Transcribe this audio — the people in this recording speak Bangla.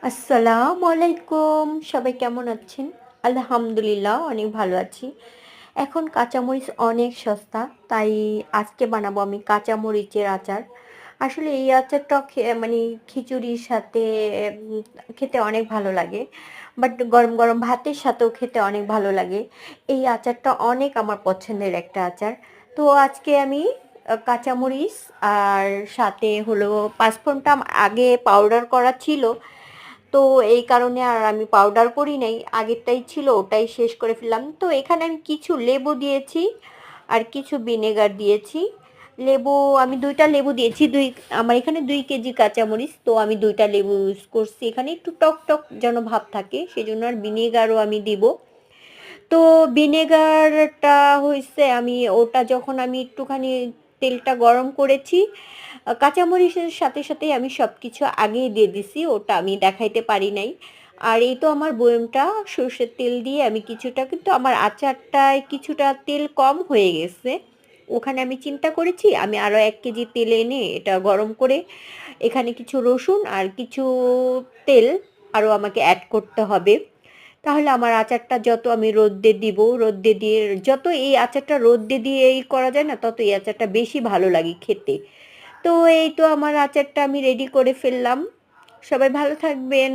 আসসালামু আলাইকুম। সবাই কেমন আছেন? আলহামদুলিল্লাহ অনেক ভালো আছি। এখন কাঁচামরিচ অনেক সস্তা। তাই আজকে বানাবো আমি কাঁচামরিচের আচার। আসলে এই আচারটা মানে খিচুড়ির সাথে উম খেতে অনেক ভালো লাগে। বাট গরম, গরম ভাতের সাথেও খেতে অনেক ভালো লাগে। এই আচারটা অনেক আমার পছন্দের একটা আচার। তো আজকে আমি কাঁচামরিচ আর সাথে হলো পাঁচফোড়নটা আগে পাউডার করা ছিল। তো এই কারণে আর আমি পাউডার করি নাই, আগেরটাই ছিল ওটাই শেষ করে ফেললাম। তো এখানে আমি কিছু লেবু দিয়েছি আর কিছু ভিনেগার দিয়েছি। লেবু আমি 2টা লেবু দিয়েছি, আমার এখানে 2 কেজি কাঁচামরিচ, তো আমি 2টা লেবু ইউজ করছি। এখানে একটু টক টক যেন ভাব থাকে সেজন্য, আর ভিনেগারও আমি দিব। তো ভিনেগারটা হইছে, আমি ওটা যখন আমি একটুখানি তেলটা গরম করেছি, কাঁচামরিচের সাথে সাথেই আমি সব কিছু আগেই দিয়ে দিছি, ওটা আমি দেখাইতে পারি নাই। আর এই তো আমার বয়মটা সর্ষের তেল দিয়ে আমি কিছুটা, কিন্তু আমার আচারটায় কিছুটা তেল কম হয়ে গেছে। ওখানে আমি চিন্তা করেছি আমি আরও 1 কেজি তেল এনে এটা গরম করে এখানে কিছু রসুন আর কিছু তেল আরও আমাকে অ্যাড করতে হবে। তাহলে আমার আচারটা যত আমি রোদ্দে দিব, রোদ্দে দিয়ে যত এই আচারটা রোদ্দে দিয়ে করা যায় না, তত এই আচারটা বেশি ভালো লাগে খেতে। তো এই তো আমার আচারটা আমি রেডি করে ফেললাম। সবাই ভালো থাকবেন।